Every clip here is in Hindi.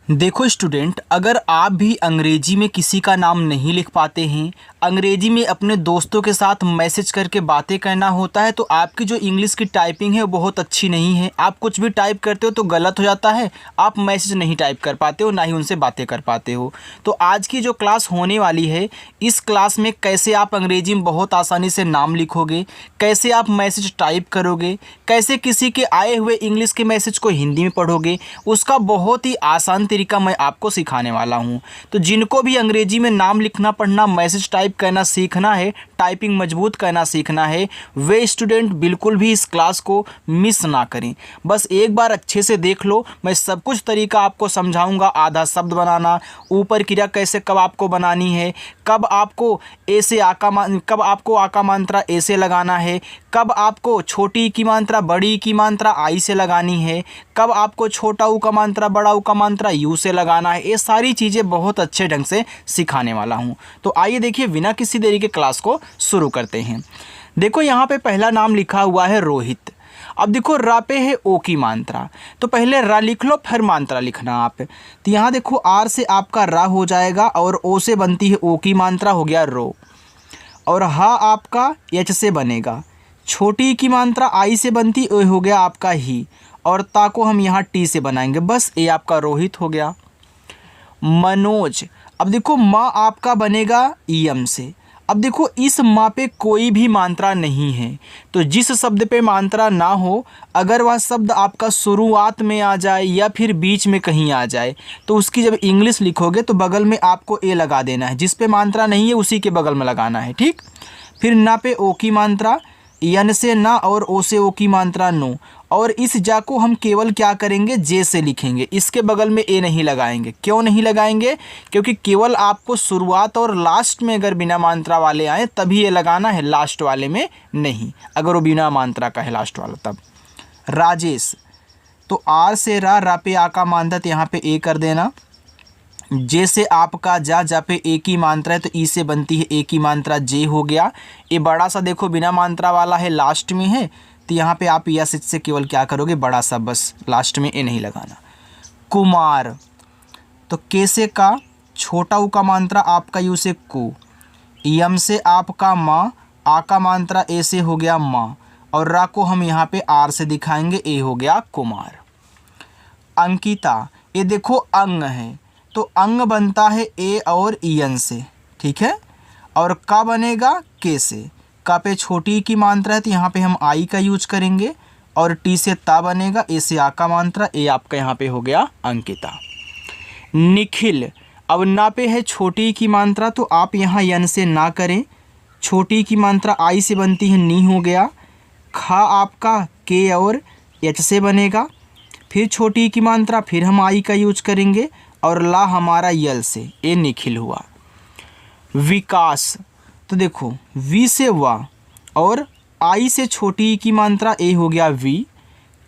देखो स्टूडेंट, अगर आप भी अंग्रेजी में किसी का नाम नहीं लिख पाते हैं, अंग्रेजी में अपने दोस्तों के साथ मैसेज करके बातें करना होता है, तो आपकी जो इंग्लिश की टाइपिंग है वो बहुत अच्छी नहीं है। आप कुछ भी टाइप करते हो तो गलत हो जाता है, आप मैसेज नहीं टाइप कर पाते हो, ना ही उनसे बातें कर पाते हो। तो आज की जो क्लास होने वाली है, इस क्लास में कैसे आप अंग्रेजी में बहुत आसानी से नाम लिखोगे, कैसे आप मैसेज टाइप करोगे, कैसे किसी के आए हुए इंग्लिश के मैसेज को हिंदी में पढ़ोगे, उसका बहुत ही आसान तरीका मैं आपको सिखाने वाला हूं। तो जिनको भी अंग्रेजी में नाम लिखना, पढ़ना, मैसेज टाइप करना सीखना है, टाइपिंग मजबूत करना सीखना है, वे स्टूडेंट बिल्कुल भी इस क्लास को मिस ना करें। बस एक बार अच्छे से देख लो, मैं सब कुछ तरीका आपको समझाऊंगा। आधा शब्द बनाना, ऊपर क्रिया कैसे कब आपको बनानी है, कब आपको ऐसे कब आपको आका मात्रा ऐसे लगाना है, कब आपको छोटी की मात्रा बड़ी की मात्रा आई से लगानी है, कब आपको छोटा ऊ का मात्रा बड़ा ऊ का मात्रा यू से लगाना है, ये सारी चीज़ें बहुत अच्छे ढंग से सिखाने वाला हूँ। तो आइए देखिए, बिना किसी देरी के क्लास को शुरू करते हैं। देखो यहाँ पे पहला नाम लिखा हुआ है रोहित। अब देखो रा पे है ओ की मात्रा, तो पहले रा लिख लो, फिर मात्रा लिखना आप। तो यहाँ देखो आर से आपका रा हो जाएगा और ओ से बनती है ओ की मात्रा, हो गया रो। और हा आपका एच से बनेगा, छोटी की मात्रा आई से बनती, ओ हो गया आपका ही, और ता को हम यहाँ टी से बनाएंगे, बस ये आपका रोहित हो गया। मनोज। अब देखो माँ आपका बनेगा यम से। अब देखो इस माँ पे कोई भी मात्रा नहीं है, तो जिस शब्द पे मात्रा ना हो, अगर वह शब्द आपका शुरुआत में आ जाए या फिर बीच में कहीं आ जाए, तो उसकी जब इंग्लिश लिखोगे तो बगल में आपको ए लगा देना है। जिस पे मात्रा नहीं है उसी के बगल में लगाना है, ठीक। फिर ना पे ओ की मात्रा, यन से ना और ओ से ओ की मात्रा नो, और इस जा को हम केवल क्या करेंगे, जे से लिखेंगे, इसके बगल में ए नहीं लगाएंगे। क्यों नहीं लगाएंगे? क्योंकि केवल आपको शुरुआत और लास्ट में अगर बिना मात्रा वाले आए तभी ये लगाना है, लास्ट वाले में नहीं। अगर वो बिना मात्रा का है लास्ट वाला तब। राजेश, तो आर से रा पे आ का मात्रा, तो यहाँ पे ए कर देना। जैसे आपका जा पे ए की मात्रा है तो ई से बनती है ए की मात्रा, जे हो गया। ये बड़ा सा देखो बिना मात्रा वाला है, लास्ट में है, तो यहाँ पे आप यस से केवल क्या करोगे, बड़ा सा, बस लास्ट में ए नहीं लगाना। कुमार, तो कैसे का छोटा ऊ का मात्रा आपका यू से कु, यम से आपका माँ, आ का मात्रा ए से हो गया माँ, और रा को हम यहाँ पे आर से दिखाएंगे, ए हो गया कुमार। अंकिता, ये देखो अंग है, तो अंग बनता है ए और ईयन से, ठीक है। और का बनेगा के से, का पे छोटी की मात्रा है तो यहाँ पे हम आई का यूज करेंगे, और टी से ता बनेगा, ए से आ का मात्रा, ए आपका यहाँ पे हो गया अंकिता। निखिल, अब ना पे है छोटी की मात्रा, तो आप यहाँ यन से ना करें, छोटी की मात्रा आई से बनती है, नी हो गया। खा आपका के और एच से बनेगा, फिर छोटी की मात्रा, फिर हम आई का यूज करेंगे, और ला हमारा यल से, ए निखिल हुआ। विकास, तो देखो वी से वा, और आई से छोटी की मात्रा ए हो गया वी।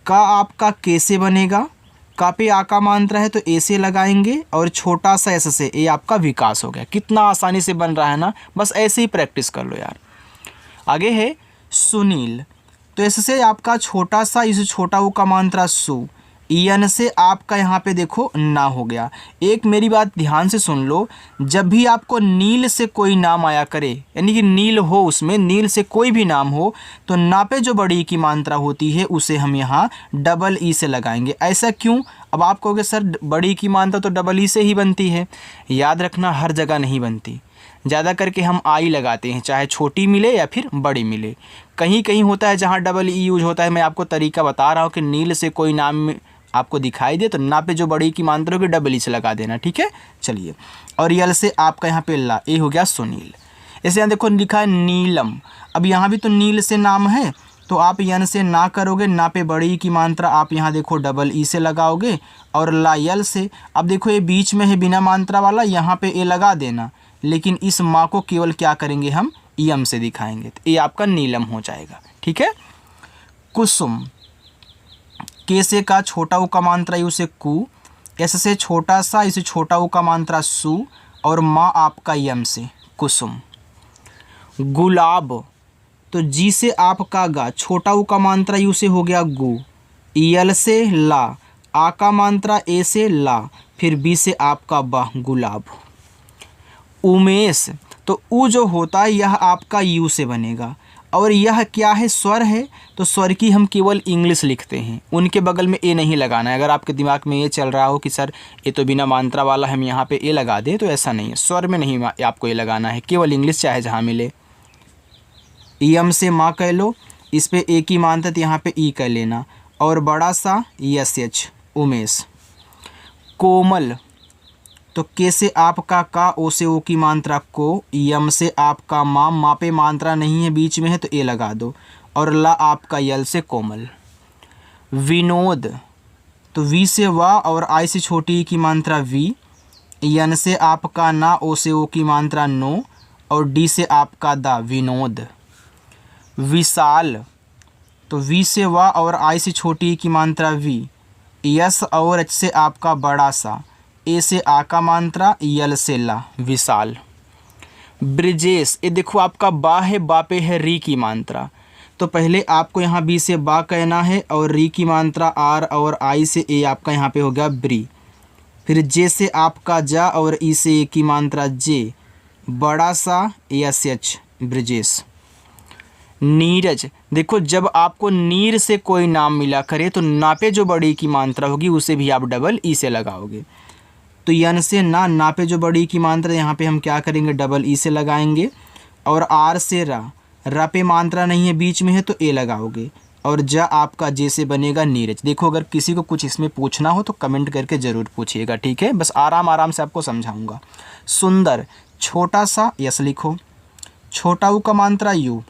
का आपका के से बनेगा, का पे आ का मात्रा है तो ए से लगाएंगे, और छोटा सा एस से, ए आपका विकास हो गया। कितना आसानी से बन रहा है ना, बस ऐसे ही प्रैक्टिस कर लो यार। आगे है सुनील, तो ऐसे आपका छोटा सा, इस छोटा ऊ का मात्रा सु, ईयन से आपका यहाँ पे देखो ना हो गया। एक मेरी बात ध्यान से सुन लो, जब भी आपको नील से कोई नाम आया करे, यानी कि नील हो, उसमें नील से कोई भी नाम हो, तो ना पे जो बड़ी की मात्रा होती है उसे हम यहाँ डबल ई से लगाएंगे। ऐसा क्यों? अब आप कहोगे सर बड़ी की मात्रा तो डबल ई से ही बनती है। याद रखना, हर जगह नहीं बनती, ज़्यादा करके हम आई लगाते हैं, चाहे छोटी मिले या फिर बड़ी मिले। कहीं कहीं होता है जहाँ डबल ई यूज होता है। मैं आपको तरीका बता रहा हूँ कि नील से कोई नाम आपको दिखाई दे तो ना पे जो बड़ी की मात्रा होगी डबल ई से लगा देना, ठीक है। चलिए, और यल से आपका यहाँ पे ला, ए हो गया सुनील। ऐसे यहाँ देखो लिखा है नीलम, अब यहाँ भी तो नील से नाम है, तो आप यन से ना करोगे, ना पे बड़ी की मात्रा आप यहाँ देखो डबल ई से लगाओगे, और ला यल से। अब देखो ये बीच में है बिना मात्रा वाला, यहाँ पे ए लगा देना, लेकिन इस माँ को केवल क्या करेंगे, हम यम से दिखाएंगे, तो ये आपका नीलम हो जाएगा, ठीक है। कुसुम, के से का छोटा ऊ का मात्रा यू से कु, एस से छोटा सा, इसे छोटा ऊ का मात्रा सु, और माँ आपका यम से कुसुम। गुलाब, तो जी से आपका गा, छोटा ऊ का मात्रा यू से हो गया गु, यल से ला, आ का मात्रा ए से ला, फिर बी से आपका बा गुलाब। उमेश, तो उ जो होता है यह आपका यू से बनेगा, और यह क्या है, स्वर है, तो स्वर की हम केवल इंग्लिश लिखते हैं, उनके बगल में ए नहीं लगाना है। अगर आपके दिमाग में ये चल रहा हो कि सर ये तो बिना मात्रा वाला, हम यहाँ पे ए लगा दें, तो ऐसा नहीं है, स्वर में नहीं आपको ये लगाना है, केवल इंग्लिश चाहे जहाँ मिले। यम से माँ कह लो, इस पे ए की मात्रा तो यहाँ पे ई कह लेना, और बड़ा सा यस एच उमेश। कोमल, तो के से आपका का, ओ से ओ की मात्रा को, यम से आपका माँ पे मात्रा नहीं है, बीच में है तो ए लगा दो, और ला आपका यल से कोमल। विनोद, तो वी से वा और आई से छोटी की मात्रा वी, यन से आपका ना, ओ से ओ की मात्रा नो, और डी से आपका दा विनोद। विशाल, तो वी से वा और आई से छोटी की मात्रा वी, यस और एच से आपका बड़ा सा, ए से आ का मात्रा, यल से ला विशाल। ब्रिजेश, ये देखो आपका बा है, बा पे है री की मात्रा, तो पहले आपको यहाँ बी से बा कहना है, और री की मात्रा आर, और आई से ए आपका यहाँ पे हो गया ब्री। फिर जे से आपका जा, और ई से ए की मात्रा जे, बड़ा सा यस एच ब्रिजेश। नीरज, देखो जब आपको नीर से कोई नाम मिला करे तो ना पे जो बड़ी की मात्रा होगी उसे भी आप डबल ई से लगाओगे। तो यन से ना पे जो बड़ी की मात्रा यहाँ पे हम क्या करेंगे, डबल ई से लगाएंगे, और आर से रा पे मात्रा नहीं है, बीच में है तो ए लगाओगे, और जा आपका जे से बनेगा नीरज। देखो अगर किसी को कुछ इसमें पूछना हो तो कमेंट करके ज़रूर पूछिएगा, ठीक है, बस आराम से आपको समझाऊंगा। सुंदर, छोटा सा यस लिखो, छोटा ऊ का मात्रा यू,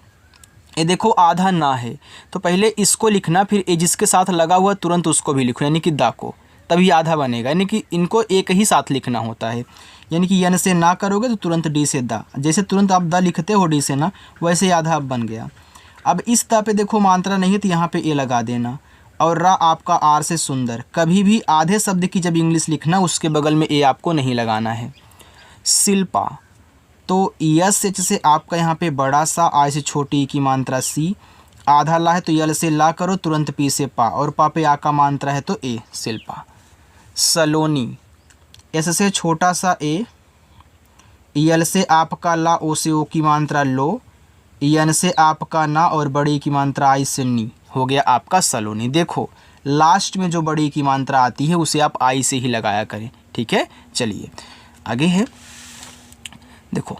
ये देखो आधा ना है, तो पहले इसको लिखना, फिर ए जिसके साथ लगा हुआ तुरंत उसको भी लिखो, यानी कि दा को, तभी आधा बनेगा, यानी कि इनको एक ही साथ लिखना होता है। यानी कि यन से ना करोगे तो तुरंत डी से दा, जैसे तुरंत आप दा लिखते हो डी से ना, वैसे आधा अब बन गया। अब इस दा पे देखो मात्रा नहीं है तो यहाँ पे ए लगा देना, और रा आपका आर से सुंदर। कभी भी आधे शब्द की जब इंग्लिश लिखना उसके बगल में ए आपको नहीं लगाना है। शिल्पा, तो यस एच से आपका यहाँ पे बड़ा सा, आई से छोटी की मात्रा सी, आधा ला है तो यल से ला करो, तुरंत पी से पा, और पा पे आ का मात्रा है तो ए शिल्पा। सलोनी, एस से छोटा सा ए, यल से आपका ला, ओ से ओ की मात्रा लो, यन से आपका ना, और बड़ी की मात्रा आई से नी, हो गया आपका सलोनी। देखो लास्ट में जो बड़ी की मात्रा आती है उसे आप आई से ही लगाया करें, ठीक है। चलिए आगे है, देखो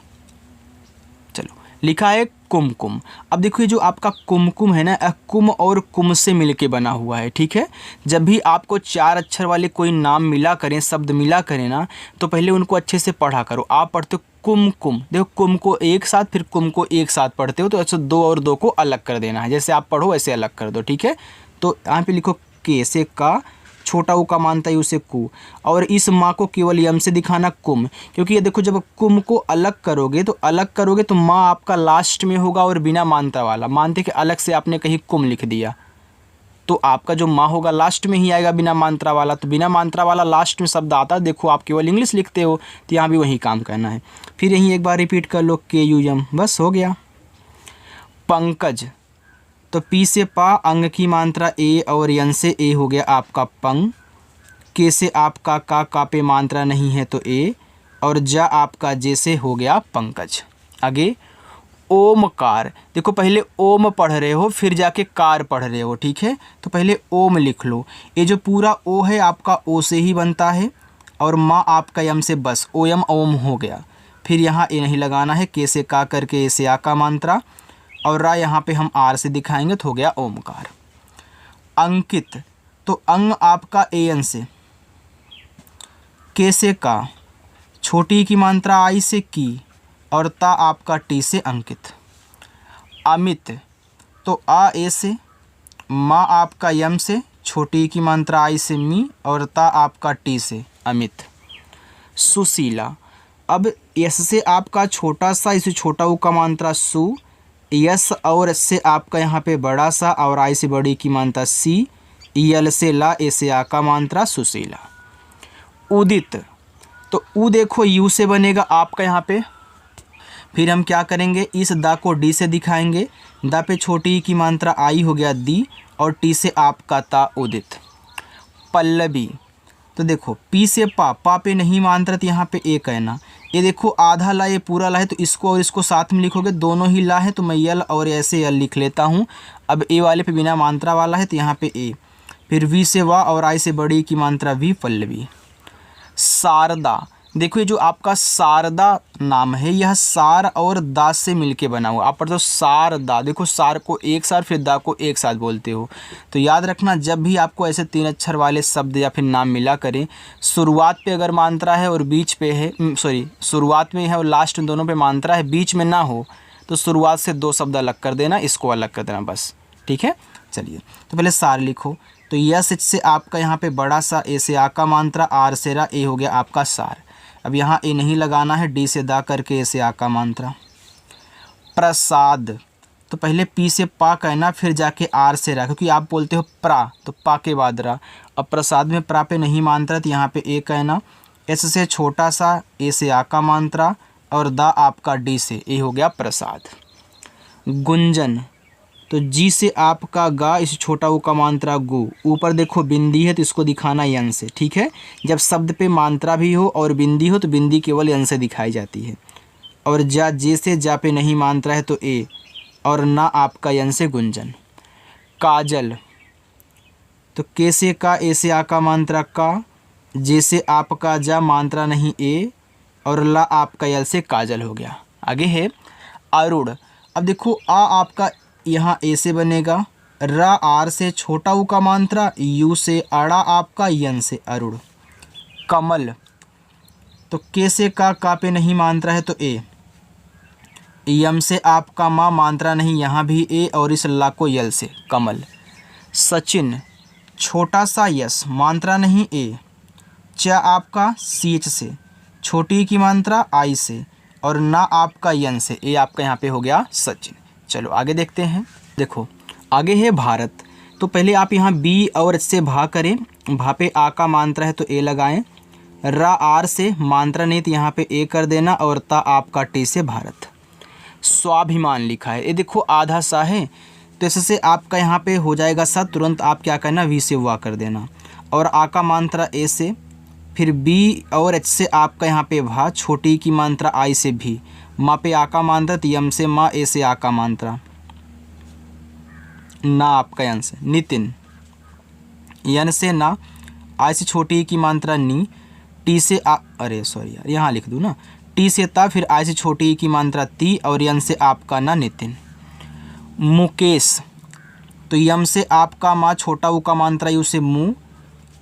चलो लिखा है कुमकुम। अब देखो ये जो आपका कुमकुम है ना, कुम और कुम से मिलके बना हुआ है, ठीक है। जब भी आपको 4 अक्षर वाले कोई नाम मिला करें, शब्द मिला करें ना, तो पहले उनको अच्छे से पढ़ा करो। आप पढ़ते हो कुमकुम, देखो कुम को एक साथ, फिर कुम को एक साथ पढ़ते हो, तो ऐसे 2 और 2 को अलग कर देना है, जैसे आप पढ़ो वैसे अलग कर दो, ठीक है। तो यहाँ पे लिखो के से का, छोटा ऊ का मानता है उसे कु, और इस माँ को केवल यम से दिखाना कुम, क्योंकि ये देखो जब कुम को अलग करोगे तो माँ आपका लास्ट में होगा, और बिना मानता वाला, मानते कि अलग से आपने कहीं कुम लिख दिया तो आपका जो माँ होगा लास्ट में ही आएगा बिना मात्रा वाला, तो बिना मात्रा वाला लास्ट में शब्द आता है। देखो आप केवल इंग्लिश लिखते हो तो यहाँ भी वही काम करना है। फिर यहीं एक बार रिपीट कर लो के यू यम, बस हो गया। पंकज, तो पी से पा, अंग की मात्रा ए, और यन से ए हो गया आपका पंग। के से आपका का पे मात्रा नहीं है तो ए, और जा आपका जे से हो गया पंकज। आगे ओमकार, देखो पहले ओम पढ़ रहे हो फिर जाके कार पढ़ रहे हो, ठीक है। तो पहले ओम लिख लो, ये जो पूरा ओ है आपका ओ से ही बनता है, और माँ आपका यम से, बस ओयम ओम हो गया। फिर यहाँ ए नहीं लगाना है, के से का करके ए से आ का मात्रा, और रा यहाँ पे हम आर से दिखाएंगे तो हो गया ओमकार। अंकित, तो अंग आपका ए एन से, के से का, छोटी की मात्रा आई से की, और ता आपका टी से अंकित। अमित, तो आ ए से, माँ आपका यम से, छोटी की मात्रा आई से मी, और ता आपका टी से अमित। सुशीला, अब यस से आपका छोटा सा, इसे छोटा ऊ का मात्रा सु, यस और एस से आपका यहाँ पे बड़ा सा, और आई से बड़ी की मात्रा सी, यल से ला, ए से आ का मात्रा सुशीला। उदित, तो ऊ देखो यू से बनेगा आपका यहाँ पे, फिर हम क्या करेंगे, इस दा को डी से दिखाएंगे, दा पे छोटी की मात्रा आई हो गया दी, और टी से आपका ता उदित। पल्लवी, तो देखो पी से पा पे नहीं मात्रा तो यहाँ पे ए कहना। ये देखो आधा ला ये पूरा ला है, तो इसको और इसको साथ में लिखोगे, दोनों ही ला है तो मैं यल और ऐसे यल लिख लेता हूँ। अब ए वाले पे बिना मात्रा वाला है तो यहाँ पे ए, फिर वी से वा और आई से बड़ी की मात्रा वी, पल्लवी। शारदा, देखो ये जो आपका शारदा नाम है यह सार और दा से मिलके बना हुआ। आप पढ़ते हो शारदा, देखो सार को एक साथ फिर दा को एक साथ बोलते हो। तो याद रखना जब भी आपको ऐसे 3 अक्षर वाले शब्द या फिर नाम मिला करें, शुरुआत पे अगर मात्रा है और बीच पे है, शुरुआत में है और लास्ट में दोनों पे मात्रा है, बीच में ना हो तो शुरुआत से 2 शब्द अलग कर देना, इसको अलग कर देना बस, ठीक है। चलिए तो पहले सार लिखो। तो यस से आपका यहाँ पे बड़ा सा, ए से आ का मात्रा, आर से रा, ए हो गया आपका सार। अब यहाँ ए नहीं लगाना है, डी से दा करके ए से आ का मात्रा। प्रसाद, तो पहले पी से पा कहना फिर जाके आर से रा, क्योंकि आप बोलते हो प्रा तो पा के बाद रा। अब प्रसाद में प्रा पे नहीं मात्रा तो यहाँ पे ए कहना। एस से छोटा सा, ए से आ का मात्रा और दा आपका डी से, ए हो गया प्रसाद। गुंजन, तो जी से आपका गा, इस छोटा ऊ का मात्रा गु, ऊपर देखो बिंदी है तो इसको दिखाना यन से, ठीक है। जब शब्द पे मात्रा भी हो और बिंदी हो तो बिंदी केवल यन से दिखाई जाती है। और जा, जे से जा पे नहीं मात्रा है तो ए, और ना आपका यन से गुंजन। काजल, तो के से का, ए से आ का मात्रा का, जे से आपका जा मात्रा नहीं ए, और ला आपका यल से काजल हो गया। आगे है अरुण। अब देखो आ आपका यहाँ ए से बनेगा, रा आर से छोटा ऊ का मात्रा, यू से अड़ा आपका यन से अरुण। कमल, तो के से का पे नहीं मात्रा है तो ए, यम से आपका माँ मात्रा नहीं, यहाँ भी ए और इस ला को यल से कमल। सचिन, छोटा सा यस मात्रा नहीं ए, च आपका सी एच से, छोटी की मात्रा आई से, और ना आपका यन से, ए आपका यहाँ पे हो गया सचिन। चलो आगे देखते हैं। देखो आगे है भारत। तो पहले आप यहाँ बी और एच से भा करें, भा पे आ का मात्रा है तो ए लगाएं, रा आर से मात्रा नहीं तो यहाँ पे ए कर देना, और ता आपका टी से भारत। स्वाभिमान लिखा है, ये देखो आधा सा है तो इससे आपका यहाँ पे हो जाएगा सा, तुरंत आप क्या करना वी से वा कर देना, और आ का मात्रा ए से, फिर बी और एच से आपका यहाँ पे भा, छोटी की मात्रा आई से भी, माँ पे आ का मात्रा तो यम से माँ, ए से आ का मात्रा, ना आपका यन से। नितिन, यन से ना, आई से छोटी की मात्रा नी, टी से आ, अरे सॉरी यार यहाँ लिख दूँ ना, टी से ता, फिर आई से छोटी की मात्रा ती, और यन से आपका ना नितिन। मुकेश, तो यम से आपका माँ, छोटा ऊ का मात्रा यू से मुँह,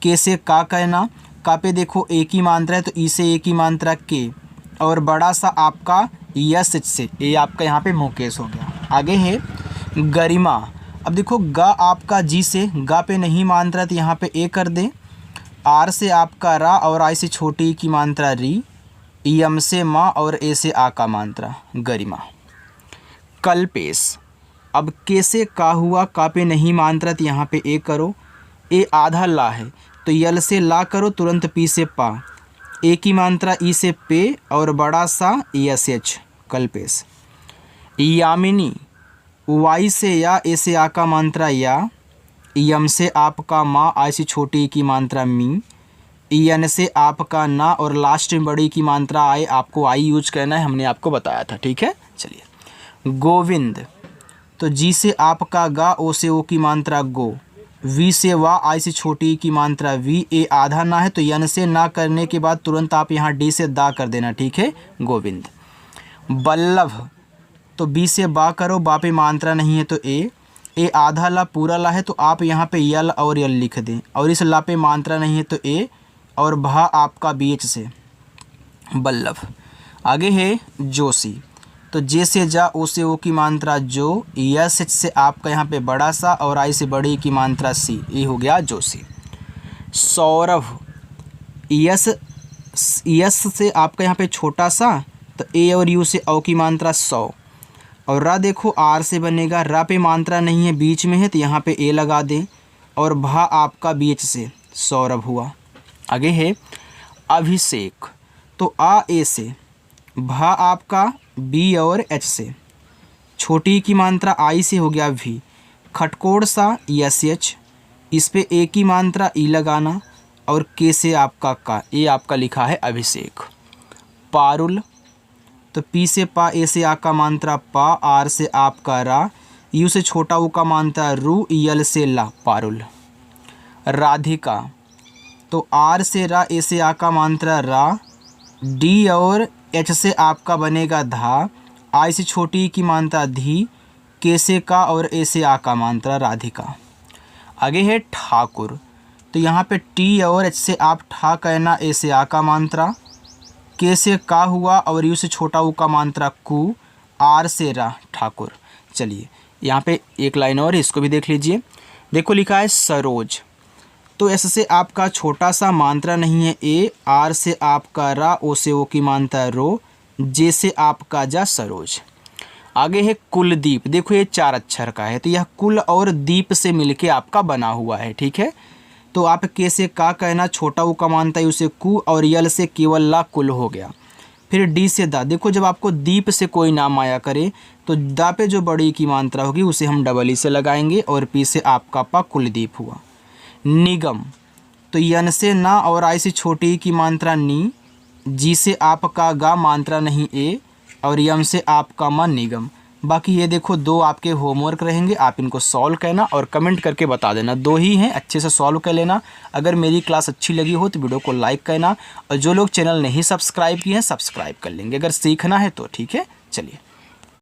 के से का कहना, का पे देखो एक ही मात्रा है तो ई से एक ही मात्रा के, और बड़ा सा आपका यस से, ये आपका यहाँ पे मुकेश हो गया। आगे है गरिमा। अब देखो गा आपका जी से, गा पे नहीं मात्रा तो यहाँ पे ए कर दे, आर से आपका रा और आई से छोटी की मात्रा री, यम से माँ और ए से आ का मात्रा गरिमा। कल्पेश, अब के से का हुआ, का पे नहीं मात्रा तो यहाँ पे ए करो, ए आधा ला है तो यल से ला करो, तुरंत पी से पा, ए की मात्रा ई से पे, और बड़ा सा yes H Kalpesh. Yamini, Y से या, ए से आ का मात्रा या, यम से आपका माँ, आई से छोटी की मात्रा मी, यन से आपका ना, और लास्ट में बड़ी की मात्रा आए, आपको आई यूज करना है, हमने आपको बताया था, ठीक है। चलिए गोविंद, तो जी से आपका गा, ओ से ओ की मात्रा गो, वी से वा, आई से छोटी की मात्रा वी, ए आधा ना है तो यन से ना करने के बाद तुरंत आप यहाँ डी से दा कर देना, ठीक है। गोविंद। बल्लभ, तो बी से बा करो, बा पे मात्रा नहीं है तो ए आधा ला पूरा ला है तो आप यहाँ पे यल और यल लिख दें, और इस ला पे मात्रा नहीं है तो ए, और भा आपका बी एच से बल्लभ। आगे है जोशी, तो जे से जा, ओ से ओ की मात्रा जो, यस एच से आपका यहाँ पे बड़ा सा, और आई से बड़ी की मात्रा सी, ये हो गया जोशी। सौरभ, यस से आपका यहाँ पे छोटा सा तो ए और यू से औ की मात्रा 100, और रा देखो आर से बनेगा, रा पे मात्रा नहीं है बीच में है तो यहाँ पे ए लगा दें, और भा आपका बी एच से सौरभ हुआ। आगे है अभिषेक, तो आ ए से, भा आपका बी और एच से, छोटी की मात्रा आई से हो गया वी, खटकोड़ सा यस एच, इस पे ए की मात्रा ई लगाना, और के से आपका का, ये आपका लिखा है अभिषेक। पारुल, तो पी से पा, ए से आ का मात्रा पा, आर से आपका रा, यू से छोटा ऊ का मात्रा रू, यल से ला, पारुल। राधिका, तो आर से रा, ए से आ का मात्रा रा, डी और एच से आपका बनेगा धा, आई से छोटी की मात्रा धी, के से का और ए से आ का मात्रा राधिका। आगे है ठाकुर, तो यहाँ पे टी और एच से आप ठा कहना, ए से आ का मात्रा, के से का हुआ और यू से छोटा ऊ का मात्रा कु, आर से रा, ठाकुर। चलिए यहाँ पे एक लाइन और है, इसको भी देख लीजिए। देखो लिखा है सरोज, तो एस से आपका छोटा सा मात्रा नहीं है ए, आर से आपका रा, ओ से ओ की मात्रा रो, जे से आपका जा, सरोज। आगे है कुलदीप, देखो ये 4 अक्षर का है, तो यह कुल और दीप से मिलके आपका बना हुआ है, ठीक है। तो आप के से का कहना, छोटा ऊ का मानता है उसे कु, और यल से केवल ला, कुल हो गया। फिर डी से दा, देखो जब आपको दीप से कोई नाम आया करे तो दा पे जो बड़ी की मात्रा होगी उसे हम डबल ई से लगाएंगे, और पी से आपका पा, कुलदीप हुआ। निगम, तो यन से ना और आई से छोटी की मात्रा नी, जी से आपका गा, मात्रा नहीं ए, और यम से आपका मा, निगम। बाकी ये देखो 2 आपके होमवर्क रहेंगे, आप इनको सॉल्व करना और कमेंट करके बता देना। 2 ही हैं, अच्छे से सॉल्व कर लेना। अगर मेरी क्लास अच्छी लगी हो तो वीडियो को लाइक करना, और जो लोग चैनल नहीं सब्सक्राइब किए हैं सब्सक्राइब कर लेंगे, अगर सीखना है तो, ठीक है। चलिए।